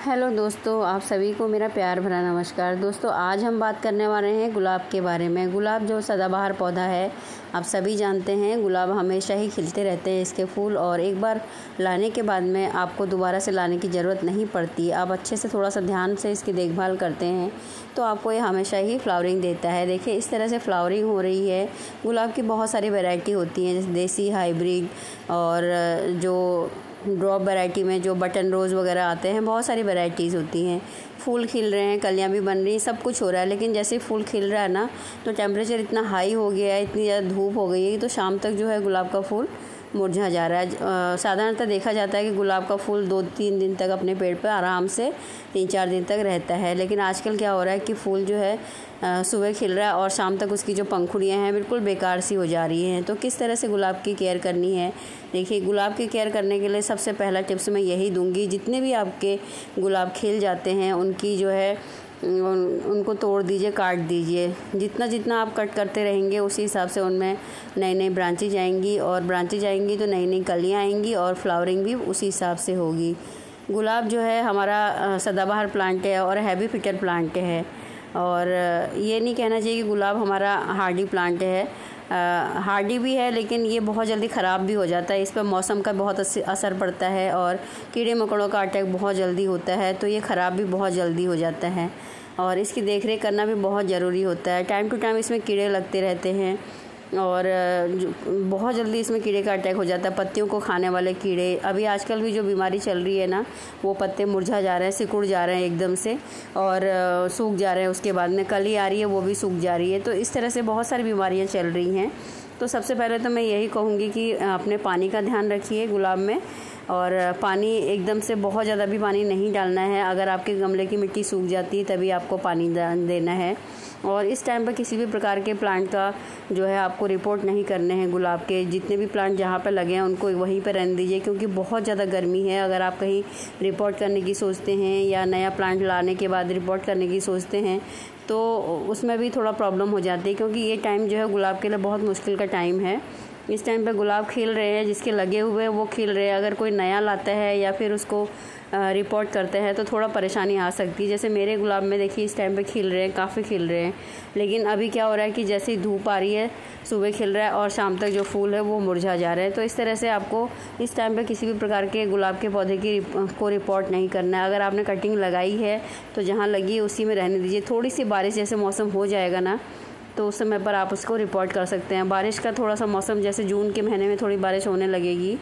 Hello दोस्तों, आप सभी को मेरा प्यार भरा नमस्कार। दोस्तों, आज हम बात करने वाले हैं गुलाब के बारे में। गुलाब जो सदाबहार पौधा है, आप सभी जानते हैं गुलाब हमेशा ही खिलते रहते हैं इसके फूल, और एक बार लाने के बाद में आपको दोबारा से लाने की ज़रूरत नहीं पड़ती। आप अच्छे से थोड़ा सा ध्यान से इसकी देखभाल करते हैं तो आपको ये हमेशा ही फ्लावरिंग देता है। देखिए इस तरह से फ्लावरिंग हो रही है। गुलाब की बहुत सारी वैरायटी होती हैं, जैसे देसी, हाइब्रिड और जो ड्रॉप वैरायटी में जो बटन रोज़ वगैरह आते हैं, बहुत सारी वैरायटीज़ होती हैं। फूल खिल रहे हैं, कलियां भी बन रही हैं, सब कुछ हो रहा है। लेकिन जैसे ही फूल खिल रहा है ना, तो टेम्परेचर इतना हाई हो गया है, इतनी ज़्यादा धूप हो गई है, तो शाम तक जो है गुलाब का फूल मुरझा जा रहा है। साधारणतः देखा जाता है कि गुलाब का फूल 2-3 दिन तक अपने पेड़ पर आराम से 3-4 दिन तक रहता है। लेकिन आजकल क्या हो रहा है कि फूल जो है सुबह खिल रहा है और शाम तक उसकी जो पंखुड़ियाँ हैं बिल्कुल बेकार सी हो जा रही हैं। तो किस तरह से गुलाब की केयर करनी है? देखिए, गुलाब की केयर करने के लिए सबसे पहला टिप्स मैं यही दूंगी, जितने भी आपके गुलाब खिल जाते हैं उनकी जो है उनको तोड़ दीजिए, काट दीजिए। जितना जितना आप कट करते रहेंगे उसी हिसाब से उनमें नई नई ब्रांचेज आएंगी, और ब्रांचेज आएंगी तो नई नई कलियाँ आएंगी और फ्लावरिंग भी उसी हिसाब से होगी। गुलाब जो है हमारा सदाबहार प्लांट है और हैवी फिटर प्लांट है, और ये नहीं कहना चाहिए कि गुलाब हमारा हार्डी प्लांट है। हार्डी भी है, लेकिन ये बहुत जल्दी ख़राब भी हो जाता है। इस पर मौसम का बहुत असर पड़ता है और कीड़े मकोड़ों का अटैक बहुत जल्दी होता है, तो ये ख़राब भी बहुत जल्दी हो जाता है। और इसकी देखरेख करना भी बहुत ज़रूरी होता है। टाइम टू टाइम इसमें कीड़े लगते रहते हैं और बहुत जल्दी इसमें कीड़े का अटैक हो जाता है। पत्तियों को खाने वाले कीड़े, अभी आजकल भी जो बीमारी चल रही है ना, वो पत्ते मुरझा जा रहे हैं, सिकुड़ जा रहे हैं एकदम से, और सूख जा रहे हैं। उसके बाद में कली आ रही है, वो भी सूख जा रही है। तो इस तरह से बहुत सारी बीमारियां चल रही हैं। तो सबसे पहले तो मैं यही कहूँगी कि अपने पानी का ध्यान रखिए गुलाब में, और पानी एकदम से बहुत ज़्यादा भी पानी नहीं डालना है। अगर आपके गमले की मिट्टी सूख जाती है तभी आपको पानी देना है। और इस टाइम पर किसी भी प्रकार के प्लांट का जो है आपको रिपोर्ट नहीं करने हैं। गुलाब के जितने भी प्लांट जहाँ पर लगे हैं उनको वहीं पर रहने दीजिए, क्योंकि बहुत ज़्यादा गर्मी है। अगर आप कहीं रिपोर्ट करने की सोचते हैं या नया प्लांट लाने के बाद रिपोर्ट करने की सोचते हैं तो उसमें भी थोड़ा प्रॉब्लम हो जाती है, क्योंकि ये टाइम जो है गुलाब के लिए बहुत मुश्किल का टाइम है। इस टाइम पे गुलाब खिल रहे हैं, जिसके लगे हुए हैं वो खिल रहे हैं। अगर कोई नया लाता है या फिर उसको रिपोर्ट करते हैं तो थोड़ा परेशानी आ सकती है। जैसे मेरे गुलाब में देखिए इस टाइम पे खिल रहे हैं, काफ़ी खिल रहे हैं। लेकिन अभी क्या हो रहा है कि जैसे ही धूप आ रही है, सुबह खिल रहा है और शाम तक जो फूल है वो मुरझा जा रहे हैं। तो इस तरह से आपको इस टाइम पे किसी भी प्रकार के गुलाब के पौधे को रिपोर्ट नहीं करना है। अगर आपने कटिंग लगाई है तो जहाँ लगी है उसी में रहने दीजिए। थोड़ी सी बारिश जैसे मौसम हो जाएगा ना, तो उस समय पर आप उसको रिपोर्ट कर सकते हैं। बारिश का थोड़ा सा मौसम, जैसे जून के महीने में थोड़ी बारिश होने लगेगी।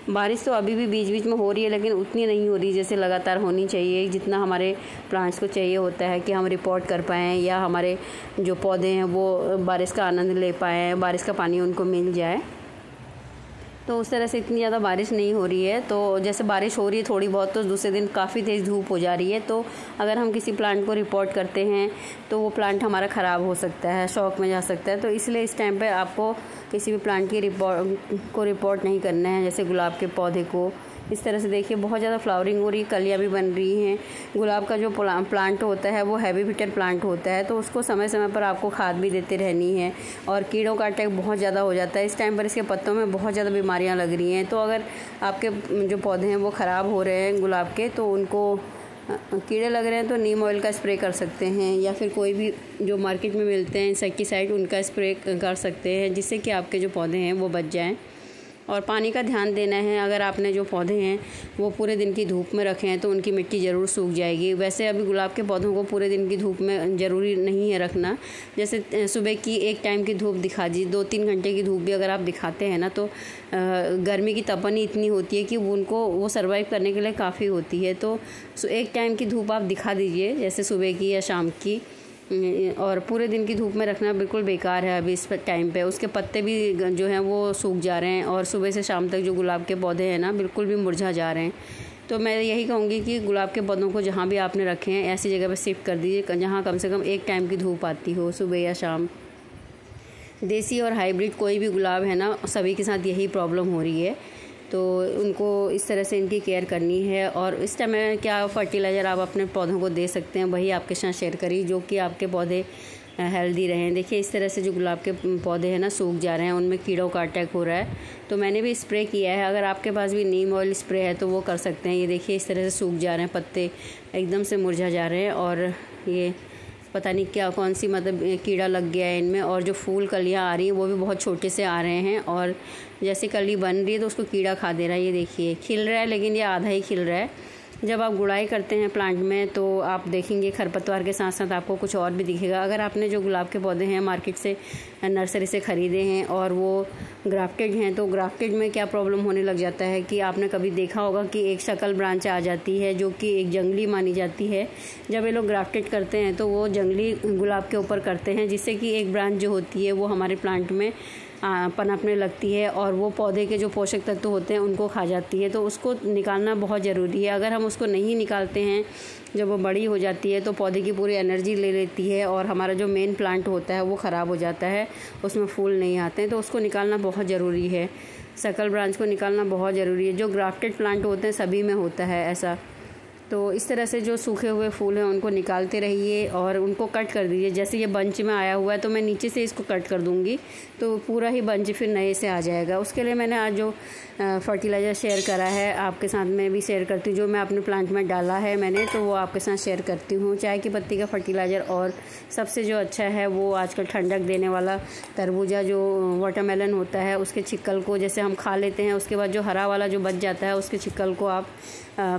बारिश तो अभी भी बीच बीच में हो रही है, लेकिन उतनी नहीं हो रही जैसे लगातार होनी चाहिए, जितना हमारे प्लांट्स को चाहिए होता है कि हम रिपोर्ट कर पाएँ या हमारे जो पौधे हैं वो बारिश का आनंद ले पाएँ, बारिश का पानी उनको मिल जाए। तो उस तरह से इतनी ज़्यादा बारिश नहीं हो रही है। तो जैसे बारिश हो रही है थोड़ी बहुत, तो दूसरे दिन काफ़ी तेज़ धूप हो जा रही है। तो अगर हम किसी प्लांट को रिपोर्ट करते हैं तो वो प्लांट हमारा ख़राब हो सकता है, शॉक में जा सकता है। तो इसलिए इस टाइम पे आपको किसी भी प्लांट की रिपोर्ट नहीं करना है, जैसे गुलाब के पौधे को। इस तरह से देखिए बहुत ज़्यादा फ्लावरिंग हो रही है, कलियाँ भी बन रही हैं। गुलाब का जो प्लांट होता है वो हैवी फिटर प्लांट होता है, तो उसको समय समय पर आपको खाद भी देते रहनी है। और कीड़ों का अटैक बहुत ज़्यादा हो जाता है इस टाइम पर। इसके पत्तों में बहुत ज़्यादा बीमारियां लग रही हैं। तो अगर आपके जो पौधे हैं वो ख़राब हो रहे हैं गुलाब के, तो उनको कीड़े लग रहे हैं तो नीम ऑयल का स्प्रे कर सकते हैं, या फिर कोई भी जो मार्केट में मिलते हैं इंसेक्टिसाइड, उनका स्प्रे कर सकते हैं, जिससे कि आपके जो पौधे हैं वो बच जाएँ। और पानी का ध्यान देना है। अगर आपने जो पौधे हैं वो पूरे दिन की धूप में रखे हैं तो उनकी मिट्टी ज़रूर सूख जाएगी। वैसे अभी गुलाब के पौधों को पूरे दिन की धूप में ज़रूरी नहीं है रखना। जैसे सुबह की एक टाइम की धूप दिखा दी, 2-3 घंटे की धूप भी अगर आप दिखाते हैं ना, तो गर्मी की तपन इतनी होती है कि वो सर्वाइव करने के लिए काफ़ी होती है। तो एक टाइम की धूप आप दिखा दीजिए, जैसे सुबह की या शाम की। और पूरे दिन की धूप में रखना बिल्कुल बेकार है अभी इस टाइम पे। उसके पत्ते भी जो हैं वो सूख जा रहे हैं, और सुबह से शाम तक जो गुलाब के पौधे हैं ना बिल्कुल भी मुरझा जा रहे हैं। तो मैं यही कहूँगी कि गुलाब के पौधों को जहाँ भी आपने रखे हैं ऐसी जगह पे शिफ्ट कर दीजिए जहाँ कम से कम एक टाइम की धूप आती हो, सुबह या शाम। देसी और हाइब्रिड कोई भी गुलाब है ना, सभी के साथ यही प्रॉब्लम हो रही है। तो उनको इस तरह से इनकी केयर करनी है। और इस टाइम क्या फर्टिलाइज़र आप अपने पौधों को दे सकते हैं वही आपके साथ शेयर करिए, जो कि आपके पौधे हेल्दी रहें। देखिए इस तरह से जो गुलाब के पौधे हैं ना सूख जा रहे हैं, उनमें कीड़ों का अटैक हो रहा है। तो मैंने भी स्प्रे किया है, अगर आपके पास भी नीम ऑयल स्प्रे है तो वो कर सकते हैं। ये देखिए इस तरह से सूख जा रहे हैं, पत्ते एकदम से मुरझा जा रहे हैं और ये पता नहीं क्या कौन सी मतलब कीड़ा लग गया है इनमें। और जो फूल कलियाँ आ रही हैं वो भी बहुत छोटे से आ रहे हैं और जैसे कली बन रही है तो उसको कीड़ा खा दे रहा है। ये देखिए खिल रहा है लेकिन ये आधा ही खिल रहा है। जब आप गुड़ाई करते हैं प्लांट में तो आप देखेंगे खरपतवार के साथ साथ आपको कुछ और भी दिखेगा। अगर आपने जो गुलाब के पौधे हैं मार्केट से नर्सरी से ख़रीदे हैं और वो ग्राफ्टेड हैं, तो ग्राफ्टेड में क्या प्रॉब्लम होने लग जाता है कि आपने कभी देखा होगा कि एक शकल ब्रांच आ जाती है जो कि एक जंगली मानी जाती है। जब ये लोग ग्राफ्टेड करते हैं तो वो जंगली गुलाब के ऊपर करते हैं, जिससे कि एक ब्रांच जो होती है वो हमारे प्लांट में पनपने लगती है और वो पौधे के जो पोषक तत्व होते हैं उनको खा जाती है। तो उसको निकालना बहुत ज़रूरी है। अगर हम उसको नहीं निकालते हैं, जब वो बड़ी हो जाती है तो पौधे की पूरी एनर्जी ले लेती है और हमारा जो मेन प्लांट होता है वो ख़राब हो जाता है, उसमें फूल नहीं आते हैं। तो उसको निकालना बहुत ज़रूरी है, सकल ब्रांच को निकालना बहुत ज़रूरी है। जो ग्राफ्टेड प्लांट होते हैं सभी में होता है ऐसा। तो इस तरह से जो सूखे हुए फूल हैं उनको निकालते रहिए और उनको कट कर दीजिए। जैसे ये बंच में आया हुआ है तो मैं नीचे से इसको कट कर दूंगी तो पूरा ही बंच फिर नए से आ जाएगा। उसके लिए मैंने आज जो फर्टिलाइज़र शेयर करा है आपके साथ में भी शेयर करती हूँ। जो मैं अपने प्लांट में डाला है मैंने, तो वो आपके साथ शेयर करती हूँ। चाय की पत्ती का फर्टिलाइज़र और सबसे जो अच्छा है वो आजकल ठंडक देने वाला तरबूजा जो वाटरमेलन होता है उसके छिक्कल को जैसे हम खा लेते हैं, उसके बाद जो हरा वाला जो बच जाता है उसके छिक्कल को आप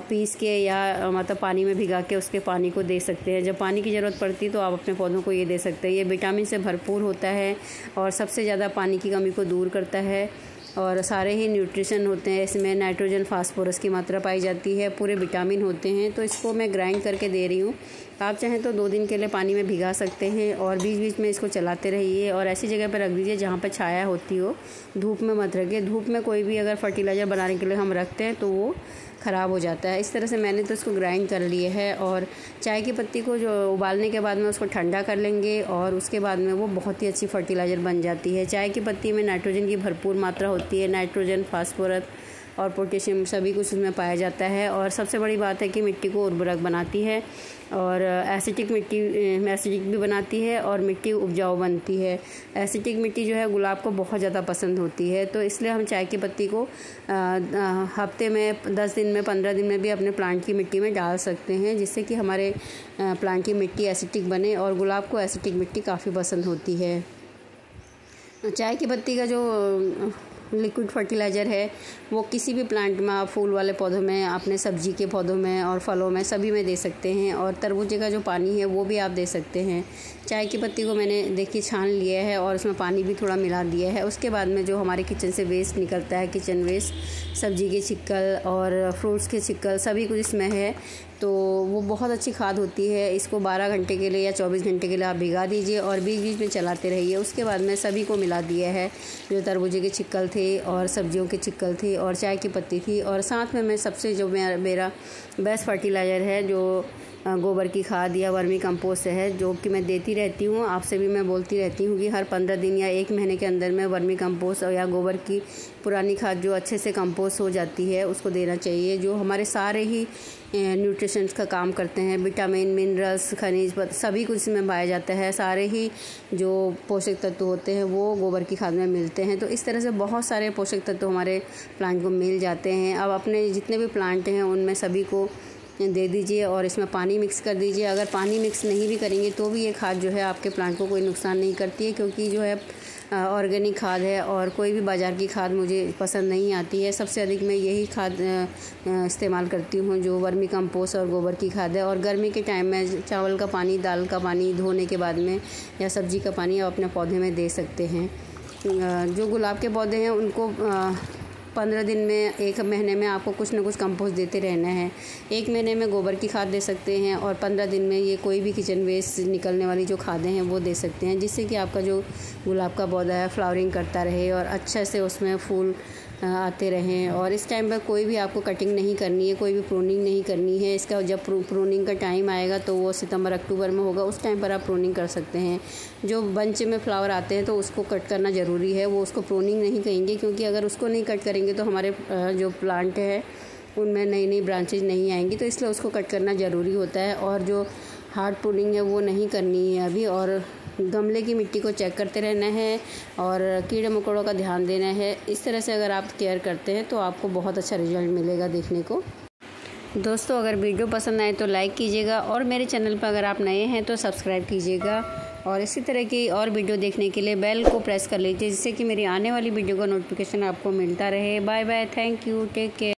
पीस के या मतलब पानी में भिगा के उसके पानी को दे सकते हैं। जब पानी की ज़रूरत पड़ती है तो आप अपने पौधों को ये दे सकते हैं। ये विटामिन से भरपूर होता है और सबसे ज़्यादा पानी की कमी को दूर करता है और सारे ही न्यूट्रिशन होते हैं इसमें। नाइट्रोजन फास्फोरस की मात्रा पाई जाती है, पूरे विटामिन होते हैं। तो इसको मैं ग्राइंड करके दे रही हूँ। आप चाहें तो 2 दिन के लिए पानी में भिगा सकते हैं और बीच बीच में इसको चलाते रहिए और ऐसी जगह पर रख दीजिए जहाँ पर छाया होती हो, धूप में मत रखिए। धूप में कोई भी अगर फर्टिलाइज़र बनाने के लिए हम रखते हैं तो वो ख़राब हो जाता है। इस तरह से मैंने तो इसको ग्राइंड कर लिए है और चाय की पत्ती को जो उबालने के बाद में उसको ठंडा कर लेंगे और उसके बाद में वो बहुत ही अच्छी फर्टिलाइज़र बन जाती है। चाय की पत्ती में नाइट्रोजन की भरपूर मात्रा होती है। नाइट्रोजन, फास्फोरस और पोटेशियम सभी कुछ उसमें पाया जाता है और सबसे बड़ी बात है कि मिट्टी को उर्वरक बनाती है और एसिडिक भी बनाती है और मिट्टी उपजाऊ बनती है। एसिडिक मिट्टी जो है गुलाब को बहुत ज़्यादा पसंद होती है, तो इसलिए हम चाय की पत्ती को हफ्ते में 10 दिन में 15 दिन में भी अपने प्लांट की मिट्टी में डाल सकते हैं, जिससे कि हमारे प्लांट की मिट्टी एसिडिक बने और गुलाब को एसिडिक मिट्टी काफ़ी पसंद होती है। चाय की पत्ती का जो लिक्विड फर्टिलाइज़र है वो किसी भी प्लांट में, आप फूल वाले पौधों में, अपने सब्जी के पौधों में और फलों में सभी में दे सकते हैं। और तरबूजे का जो पानी है वो भी आप दे सकते हैं। चाय की पत्ती को मैंने देखिए छान लिया है और उसमें पानी भी थोड़ा मिला दिया है। उसके बाद में जो हमारे किचन से वेस्ट निकलता है, किचन वेस्ट, सब्जी के छिक्कल और फ्रूट्स के छिक्कल सभी कुछ इसमें है, तो वो बहुत अच्छी खाद होती है। इसको 12 घंटे के लिए या 24 घंटे के लिए आप भिगा दीजिए और बीच बीच में चलाते रहिए। उसके बाद में सभी को मिला दिया है, जो तरबूजे के छिक्कल थे और सब्जियों के छिक्कल थे और चाय की पत्ती थी। और साथ में मैं सबसे जो मेरा बेस्ट फर्टिलाइज़र है जो गोबर की खाद या वर्मी कंपोस्ट है, जो कि मैं देती रहती हूँ। आपसे भी मैं बोलती रहती हूँ कि हर 15 दिन या 1 महीने के अंदर में वर्मी कंपोस्ट या गोबर की पुरानी खाद जो अच्छे से कंपोस्ट हो जाती है उसको देना चाहिए, जो हमारे सारे ही न्यूट्रिशंस का काम करते हैं। विटामिन, मिनरल्स, खनिज सभी कुछ इसमें पाया जाता है। सारे ही जो पोषक तत्व होते हैं वो गोबर की खाद में मिलते हैं। तो इस तरह से बहुत सारे पोषक तत्व हमारे प्लांट को मिल जाते हैं। अब अपने जितने भी प्लांट हैं उनमें सभी को दे दीजिए और इसमें पानी मिक्स कर दीजिए। अगर पानी मिक्स नहीं भी करेंगे तो भी ये खाद जो है आपके प्लांट को कोई नुकसान नहीं करती है, क्योंकि जो है ऑर्गेनिक खाद है और कोई भी बाज़ार की खाद मुझे पसंद नहीं आती है। सबसे अधिक मैं यही खाद इस्तेमाल करती हूँ, जो वर्मी कंपोस्ट और गोबर की खाद है। और गर्मी के टाइम में चावल का पानी, दाल का पानी धोने के बाद में या सब्जी का पानी आप अपने पौधे में दे सकते हैं। जो गुलाब के पौधे हैं उनको 15 दिन में, 1 महीने में आपको कुछ ना कुछ कंपोस्ट देते रहना है। 1 महीने में गोबर की खाद दे सकते हैं और 15 दिन में ये कोई भी किचन वेस्ट निकलने वाली जो खादें हैं वो दे सकते हैं, जिससे कि आपका जो गुलाब का पौधा है फ्लावरिंग करता रहे और अच्छे से उसमें फूल आते रहें। और इस टाइम पर कोई भी आपको कटिंग नहीं करनी है, कोई भी प्रूनिंग नहीं करनी है। इसका जब प्रूनिंग का टाइम आएगा तो वो सितंबर अक्टूबर में होगा, उस टाइम पर आप प्रूनिंग कर सकते हैं। जो बंच में फ्लावर आते हैं तो उसको कट करना ज़रूरी है, वो उसको प्रूनिंग नहीं कहेंगे, क्योंकि अगर उसको नहीं कट करेंगे तो हमारे जो प्लांट है उनमें नई नई ब्रांचेज नहीं आएंगी, तो इसलिए उसको कट करना ज़रूरी होता है। और जो हार्ड प्रूनिंग है वो नहीं करनी है अभी। और गमले की मिट्टी को चेक करते रहना है और कीड़े मकोड़ों का ध्यान देना है। इस तरह से अगर आप केयर करते हैं तो आपको बहुत अच्छा रिजल्ट मिलेगा देखने को। दोस्तों, अगर वीडियो पसंद आए तो लाइक कीजिएगा और मेरे चैनल पर अगर आप नए हैं तो सब्सक्राइब कीजिएगा और इसी तरह की और वीडियो देखने के लिए बेल को प्रेस कर लीजिए, जिससे कि मेरी आने वाली वीडियो का नोटिफिकेशन आपको मिलता रहे। Bye bye, thank you, take care.